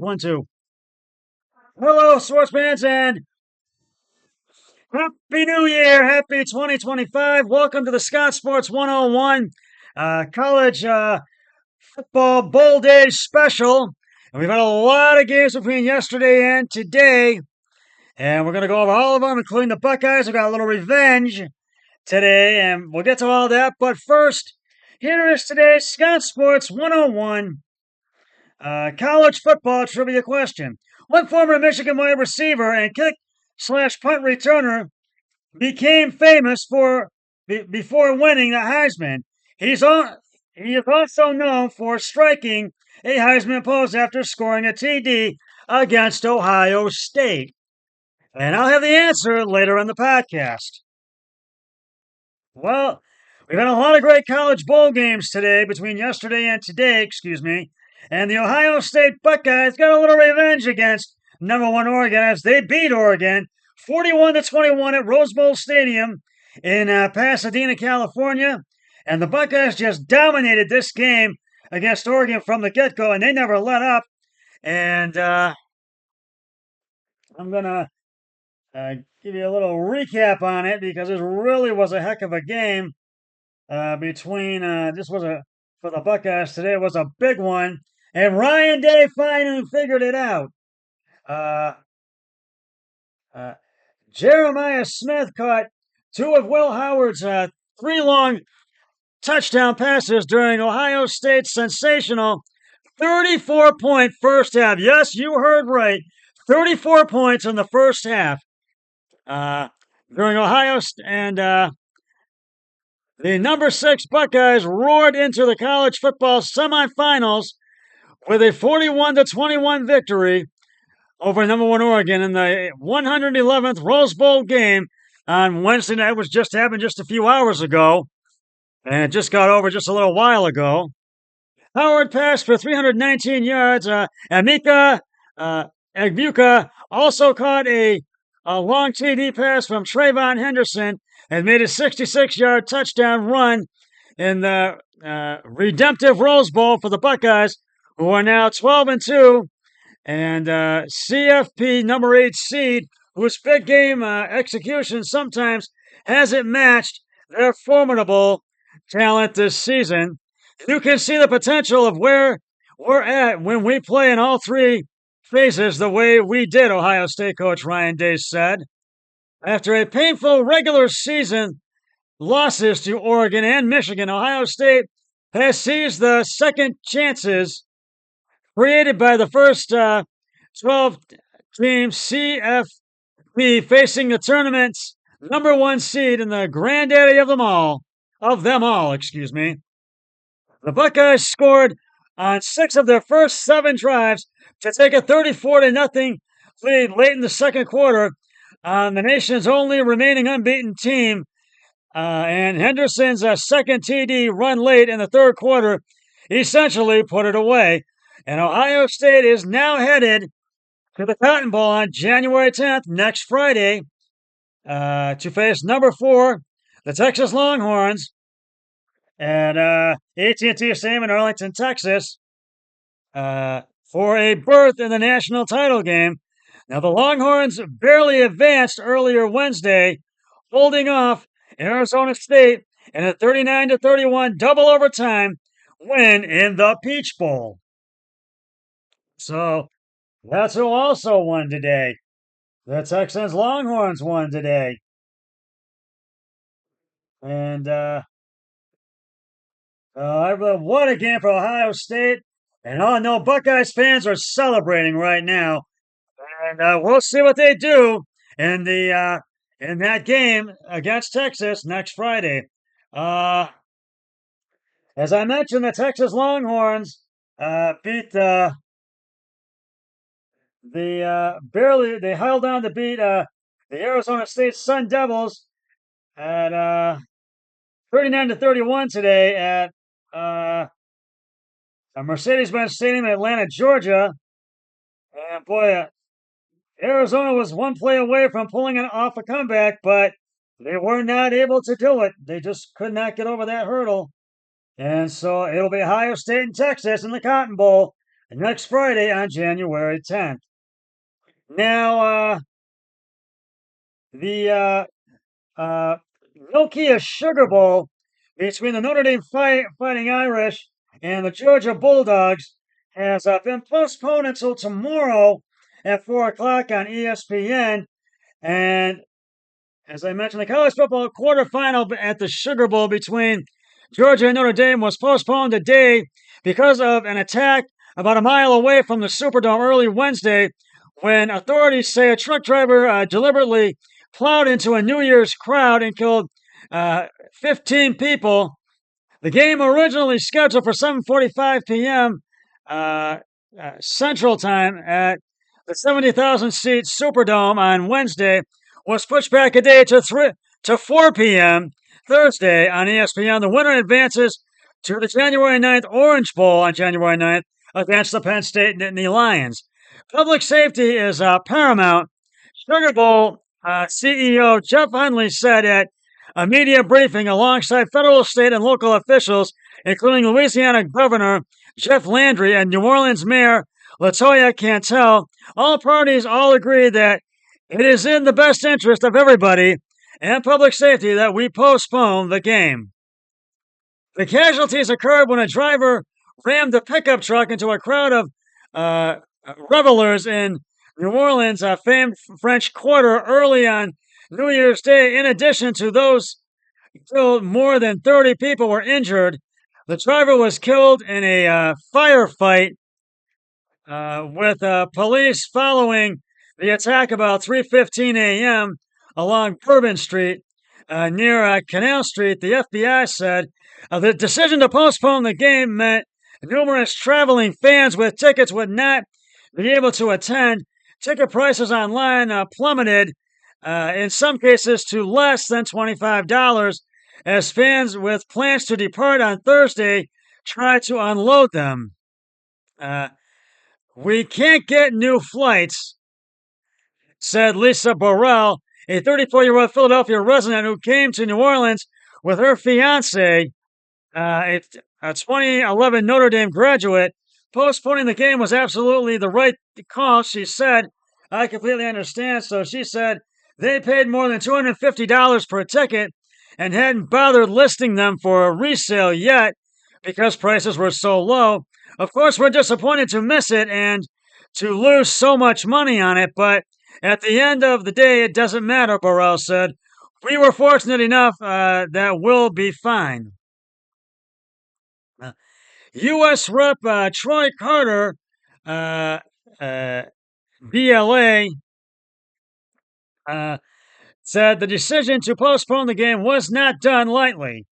One, two. Hello, sports fans, and Happy New Year! Happy 2025. Welcome to the Scott Sports 101 College Football Bowl Day special. And we've had a lot of games between yesterday and today, and we're going to go over all of them, including the Buckeyes. We got a little revenge today, and we'll get to all that. But first, here is today's Scott Sports 101 college football trivia question. What former Michigan wide receiver and kick/punt returner became famous before winning the Heisman? He is also known for striking a Heisman pose after scoring a TD against Ohio State. And I'll have the answer later in the podcast. Well, we've had a lot of great college bowl games today, between yesterday and today, excuse me. And the Ohio State Buckeyes got a little revenge against number one Oregon as they beat Oregon 41-21 at Rose Bowl Stadium in Pasadena, California. And the Buckeyes just dominated this game against Oregon from the get-go, and they never let up. And I'm going to give you a little recap on it because this really was a heck of a game between this was a for the Buckeyes today. It was a big one, and Ryan Day finally figured it out. Jeremiah Smith caught two of Will Howard's three long touchdown passes during Ohio State's sensational 34-point first half. Yes, you heard right. 34 points in the first half during Ohio and the number 6 Buckeyes roared into the college football semifinals with a 41-21 victory over number 1 Oregon in the 111th Rose Bowl game on Wednesday night, which just happened just a few hours ago, and it just got over just a little while ago. Howard passed for 319 yards. Emeka Egbuka also caught a long TD pass from Trayvon Henderson and made a 66-yard touchdown run in the redemptive Rose Bowl for the Buckeyes, who are now 12-2, and CFP number 8 seed, whose big game execution sometimes hasn't matched their formidable talent this season. You can see the potential of where we're at when we play in all three phases the way we did, Ohio State coach Ryan Day said. After a painful regular season losses to Oregon and Michigan, Ohio State has seized the second chances created by the first 12-team CFP, facing the tournament's number 1 seed and the granddaddy of them all, excuse me. The Buckeyes scored on 6 of their first 7 drives to take a 34-0 lead late in the second quarter on the nation's only remaining unbeaten team. And Henderson's second TD run late in the third quarter essentially put it away. And Ohio State is now headed to the Cotton Bowl on January 10th, next Friday, to face number 4, the Texas Longhorns, at AT&T Stadium in Arlington, Texas, for a berth in the national title game. Now, the Longhorns barely advanced earlier Wednesday, holding off Arizona State in a 39-31 double overtime win in the Peach Bowl. So that's who also won today. The Texans Longhorns won today. And what a game for Ohio State. And oh no, Buckeyes fans are celebrating right now. And we'll see what they do in that game against Texas next Friday. As I mentioned, the Texas Longhorns beat they held on to beat the Arizona State Sun Devils at 39-31 today at Mercedes-Benz Stadium in Atlanta, Georgia. And boy, Arizona was one play away from pulling off a comeback, but they were not able to do it. They just could not get over that hurdle. And so it'll be Ohio State and Texas in the Cotton Bowl next Friday on January 10th. Now, the Nokia Sugar Bowl between the Notre Dame Fighting Irish and the Georgia Bulldogs has been postponed until tomorrow at 4 o'clock on ESPN. And as I mentioned, the college football quarterfinal at the Sugar Bowl between Georgia and Notre Dame was postponed today because of an attack about a mile away from the Superdome early Wednesday when authorities say a truck driver deliberately plowed into a New Year's crowd and killed 15 people. The game originally scheduled for 7:45 p.m. Central Time at the 70,000-seat Superdome on Wednesday was pushed back a day to 4 p.m. Thursday on ESPN. The winner advances to the January 9th Orange Bowl on January 9th against the Penn State Nittany Lions. Public safety is paramount. Sugar Bowl CEO Jeff Hundley said at a media briefing alongside federal, state, and local officials, including Louisiana Governor Jeff Landry and New Orleans Mayor LaToya Cantel, all parties all agree that it is in the best interest of everybody and public safety that we postpone the game. The casualties occurred when a driver rammed a pickup truck into a crowd of revelers in New Orleans, a famed French Quarter, early on New Year's Day. In addition to those killed, more than 30 people were injured. The driver was killed in a firefight with police following the attack about 3:15 a.m. along Bourbon Street near Canal Street. The FBI said the decision to postpone the game meant numerous traveling fans with tickets would not be able to attend. Ticket prices online plummeted, in some cases to less than $25, as fans with plans to depart on Thursday tried to unload them. We can't get new flights, said Lisa Burrell, a 34-year-old Philadelphia resident who came to New Orleans with her fiance, a 2011 Notre Dame graduate. Postponing the game was absolutely the right call, she said. I completely understand. So she said they paid more than $250 per ticket and hadn't bothered listing them for resale yet because prices were so low. Of course, we're disappointed to miss it and to lose so much money on it, but at the end of the day, it doesn't matter, Burrell said. We were fortunate enough that we'll be fine. U.S. Rep. Troy Carter, BLA, said the decision to postpone the game was not done lightly.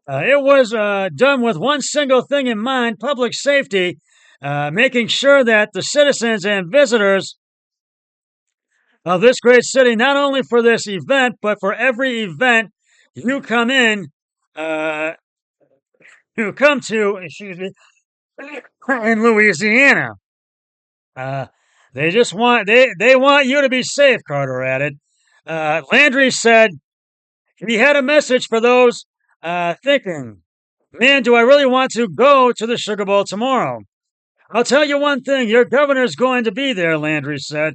It was done with one single thing in mind: public safety, making sure that the citizens and visitors of this great city, not only for this event, but for every event you come to, in Louisiana. They just want they want you to be safe, Carter added. Landry said he had a message for those thinking, man, do I really want to go to the Sugar Bowl tomorrow? I'll tell you one thing, your governor's going to be there, Landry said.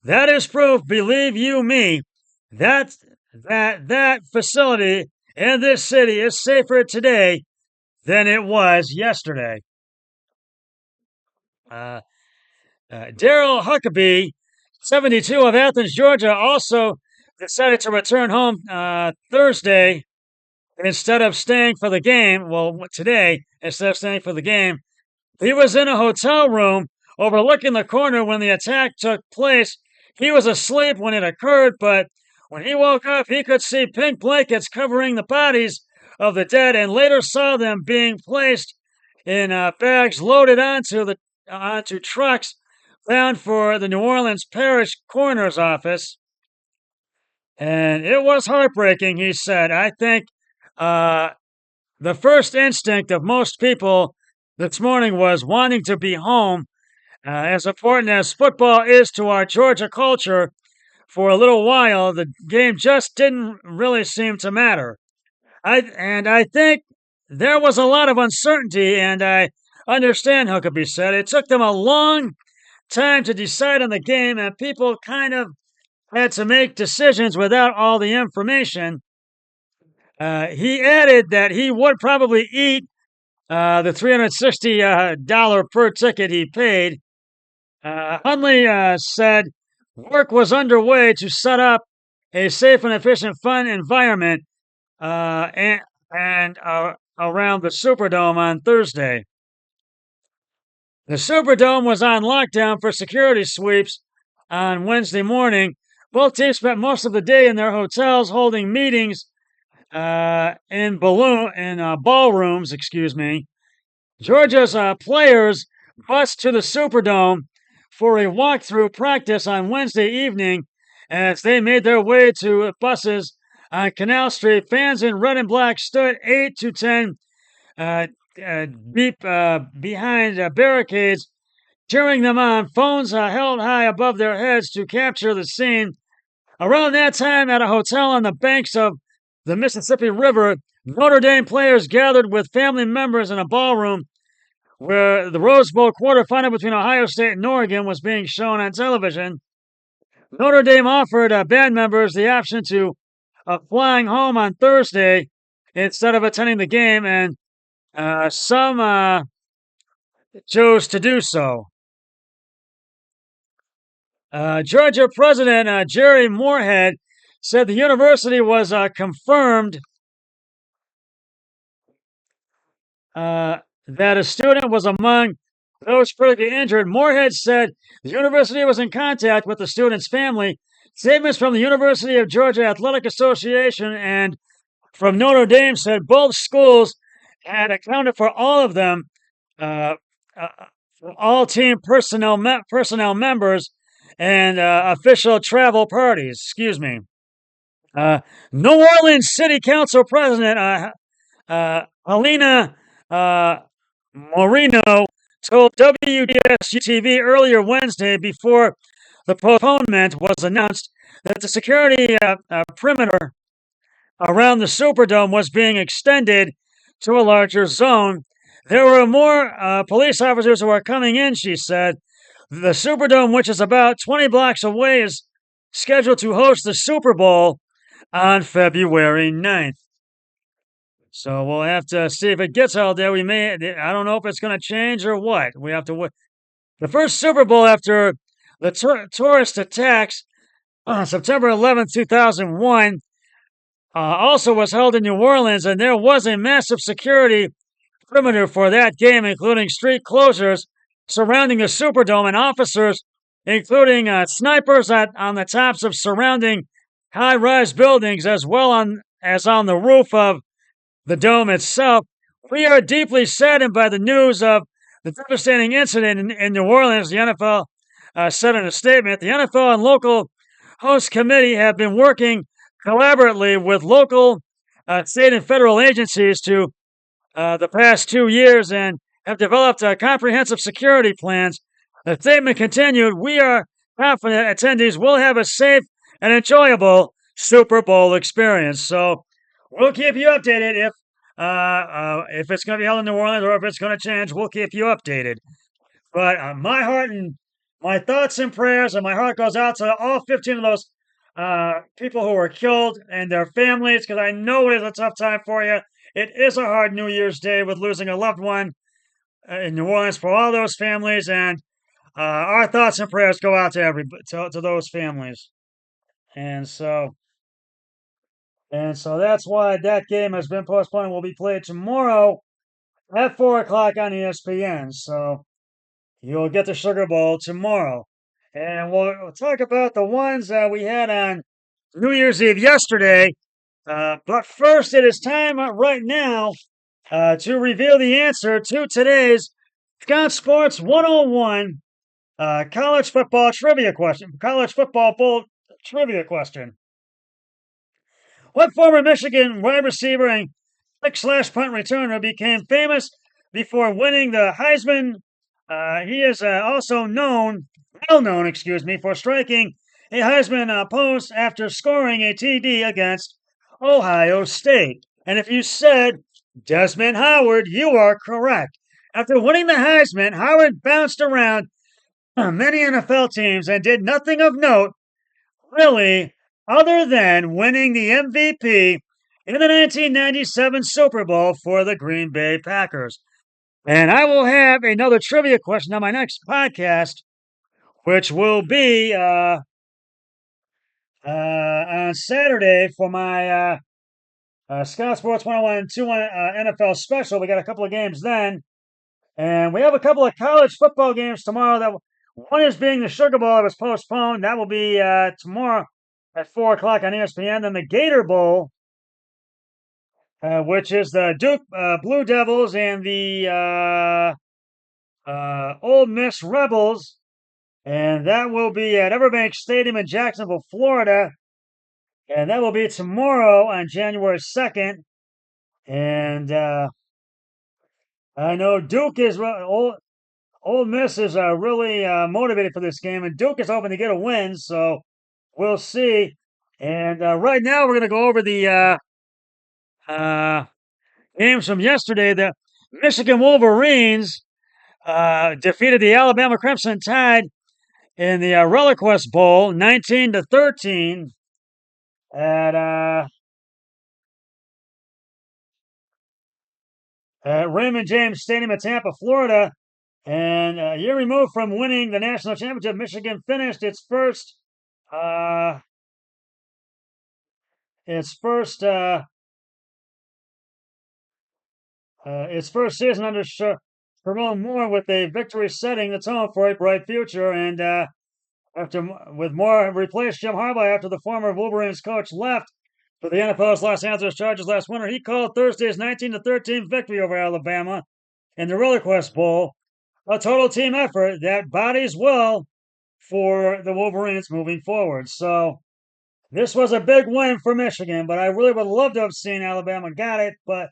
That is proof, believe you me, that facility in this city is safer today than it was yesterday. Daryl Huckabee, 72, of Athens, Georgia, also decided to return home Thursday instead of staying for the game. Well, today, instead of staying for the game, he was in a hotel room overlooking the corner when the attack took place. He was asleep when it occurred, but when he woke up, he could see pink blankets covering the bodies of the dead and later saw them being placed in bags loaded onto trucks bound for the New Orleans Parish Coroner's Office. And it was heartbreaking, he said. I think the first instinct of most people this morning was wanting to be home. As important as football is to our Georgia culture, for a little while, the game just didn't really seem to matter. I think there was a lot of uncertainty, and I understand Huckabee said. It took them a long time to decide on the game, and people kind of had to make decisions without all the information. He added that he would probably eat the $360 per ticket he paid. Hundley said work was underway to set up a safe and efficient fun environment and around the Superdome on Thursday. The Superdome was on lockdown for security sweeps on Wednesday morning. Both teams spent most of the day in their hotels holding meetings in ballrooms. Georgia's players bused to the Superdome for a walkthrough practice on Wednesday evening as they made their way to buses on Canal Street. Fans in red and black stood 8 to 10 deep behind barricades, cheering them on, phones held high above their heads to capture the scene. Around that time, at a hotel on the banks of the Mississippi River, Notre Dame players gathered with family members in a ballroom where the Rose Bowl quarterfinal between Ohio State and Oregon was being shown on television. Notre Dame offered band members the option to flying home on Thursday instead of attending the game, and some chose to do so. Georgia President Jerry Moorhead said the university was confirmed that a student was among those critically injured. Moorhead said the university was in contact with the student's family. Statements from the University of Georgia Athletic Association and from Notre Dame said both schools had accounted for all of them, all team personnel members, and official travel parties. New Orleans City Council President Helena Moreno told WDSU-TV earlier Wednesday, before the postponement was announced, that the security perimeter around the Superdome was being extended to a larger zone. There were more police officers who are coming in, she said. The Superdome, which is about 20 blocks away, is scheduled to host the Super Bowl on February 9th. So we'll have to see if it gets out there. I don't know if it's going to change or what. We have to wait. The first Super Bowl after the tourist attacks on September 11th, 2001, also was held in New Orleans, and there was a massive security perimeter for that game, including street closures surrounding the Superdome and officers, including snipers on the tops of surrounding high-rise buildings, as well as on the roof of the dome itself. We are deeply saddened by the news of the devastating incident in New Orleans, the NFL said in a statement. The NFL and local host committee have been working collaboratively with local, state, and federal agencies to the past 2 years and have developed comprehensive security plans. The statement continued, "We are confident attendees will have a safe and enjoyable Super Bowl experience." So we'll keep you updated if it's going to be held in New Orleans or if it's going to change. We'll keep you updated. But my heart and my thoughts and prayers, and my heart goes out to all 15 of those people who were killed and their families, because I know it is a tough time for you. It is a hard New Year's Day with losing a loved one in New Orleans for all those families, and our thoughts and prayers go out to those families. And so that's why that game has been postponed and will be played tomorrow at 4 o'clock on ESPN. So you'll get the Sugar Bowl tomorrow. And we'll talk about the ones we had on New Year's Eve yesterday. But first, it is time right now to reveal the answer to today's Scott Sports 101 college football bowl trivia question. What former Michigan wide receiver and kick/punt returner became famous before winning the Heisman? He is also well known, for striking a Heisman post after scoring a TD against Ohio State. And if you said Desmond Howard, you are correct. After winning the Heisman, Howard bounced around many NFL teams and did nothing of note, really, other than winning the MVP in the 1997 Super Bowl for the Green Bay Packers. And I will have another trivia question on my next podcast, which will be on Saturday for my Scout Sports 101 2-1 NFL special. We got a couple of games then. And we have a couple of college football games tomorrow. That one is being the Sugar Bowl that was postponed. That will be tomorrow at 4 o'clock on ESPN. Then the Gator Bowl, which is the Duke Blue Devils and the Ole Miss Rebels. And that will be at Everbank Stadium in Jacksonville, Florida. And that will be tomorrow on January 2nd. And I know Duke is Ole Miss is really motivated for this game, and Duke is hoping to get a win. So we'll see. And right now, we're going to go over the games from yesterday. The Michigan Wolverines defeated the Alabama Crimson Tide in the ReliaQuest Bowl, 19-13, at Raymond James Stadium in Tampa, Florida. And a year removed from winning the national championship, Michigan finished its first season under Sherrone Moore with a victory, setting the tone for a bright future. And with Moore replaced Jim Harbaugh after the former Wolverines coach left for the NFL's Los Angeles Chargers last winter, he called Thursday's 19-13 victory over Alabama in the ReliaQuest Bowl a total team effort that bodies well for the Wolverines moving forward. So this was a big win for Michigan, but I really would love to have seen Alabama get it, but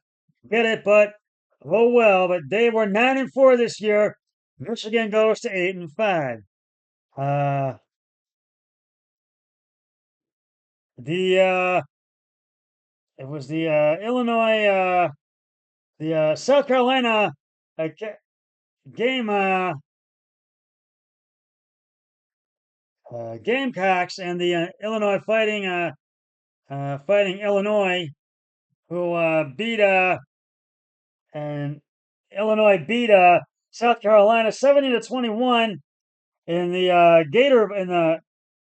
oh well. But they were 9-4 this year. Michigan goes to 8-5. It was the Illinois, the South Carolina game. Gamecocks and the Illinois fighting Illinois, who beat and Illinois beat South Carolina 70-21 in the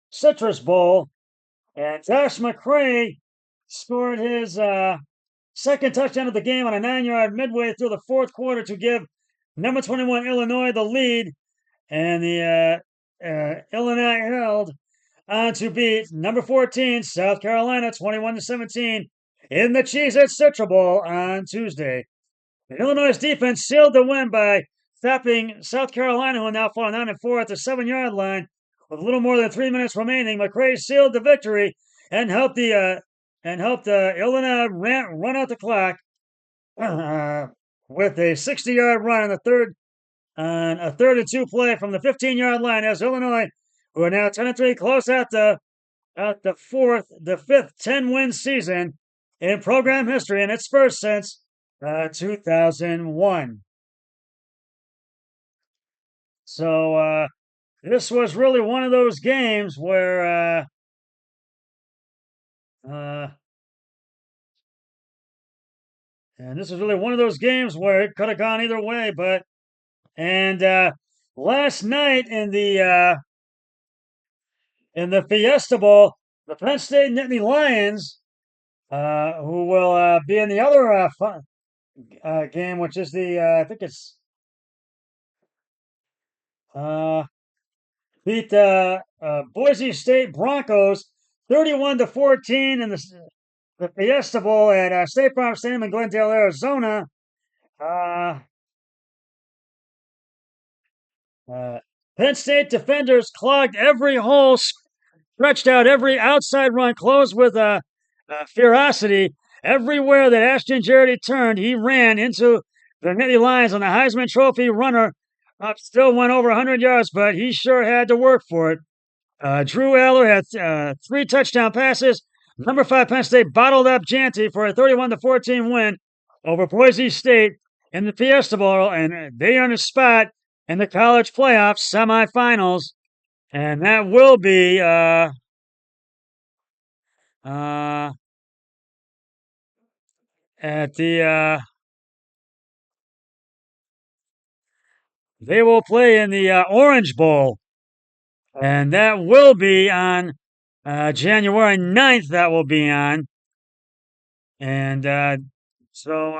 Citrus Bowl, and Josh McCray scored his second touchdown of the game on a 9-yard midway through the fourth quarter to give number 21 Illinois the lead, and the Illinois held on to beat number 14 South Carolina 21-17 in the Cheez-It Citrus Bowl on Tuesday. And Illinois' defense sealed the win by stopping South Carolina, who now fall 9-4 at the 7-yard line with a little more than 3 minutes remaining. McCray sealed the victory and helped Illinois run out the clock with a 60-yard run on a 3rd-and-2 play from the 15-yard line, as Illinois, who are now 10-3, close at the fifth 10-win season in program history, and its first since 2001. So this was really one of those games where it could have gone either way, but last night in the Fiesta Bowl, the Penn State Nittany Lions, who will be in the other game, which is I think it's beat the Boise State Broncos 31-14 in the Fiesta Bowl at State Farm Stadium in Glendale, Arizona. Penn State defenders clogged every hole, stretched out every outside run, closed with ferocity. Everywhere that Ashton Jarrett turned, he ran into the Nittany Lions, on the Heisman Trophy runner. Still went over 100 yards, but he sure had to work for it. Drew Aller had 3 touchdown passes. Number 5 Penn State bottled up Janty for a 31-14 win over Boise State in the Fiesta Bowl, and they are in a spot in the college playoffs semifinals, and that will be uh, at the they will play in the Orange Bowl, and that will be on January 9th. That will be on, and so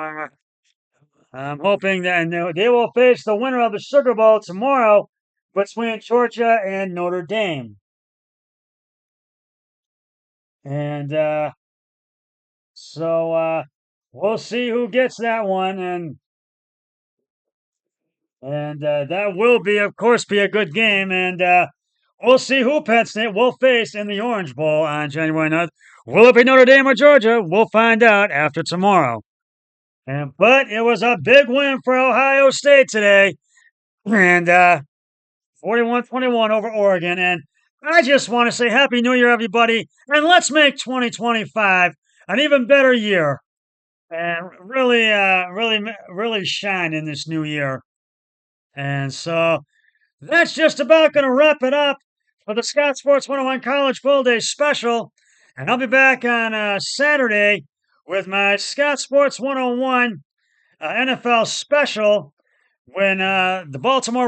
I'm hoping that and they will face the winner of the Sugar Bowl tomorrow between Georgia and Notre Dame. And so we'll see who gets that one, and that will be, of course, be a good game. And we'll see who Penn State will face in the Orange Bowl on January 9th. Will it be Notre Dame or Georgia? We'll find out after tomorrow. But it was a big win for Ohio State today, and 41-21 over Oregon. And I just want to say Happy New Year, everybody, and let's make 2025 an even better year and really shine in this new year. And so that's just about going to wrap it up for the Scott Sports 101 College Bowl Day special. And I'll be back on Saturday with my Scott Sports 101 NFL special when the Baltimore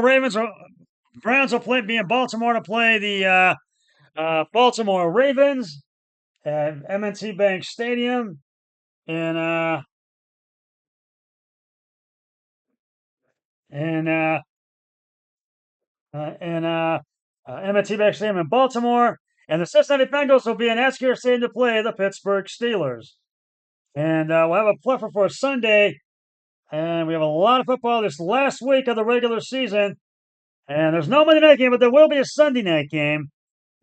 Browns will be in Baltimore to play the Baltimore Ravens at M&T Bank Stadium in in M&T Bank Stadium in Baltimore, and the Cincinnati Bengals will be in Esker Stadium to play the Pittsburgh Steelers. And we'll have a pluffer for Sunday, and we have a lot of football this last week of the regular season. And there's no Monday night game, but there will be a Sunday night game,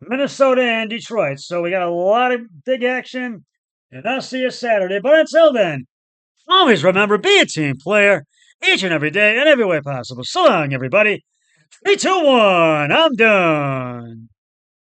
Minnesota and Detroit. So we got a lot of big action, and I'll see you Saturday. But until then, always remember, be a team player each and every day in every way possible. So long, everybody. 3, 2, 1. I'm done.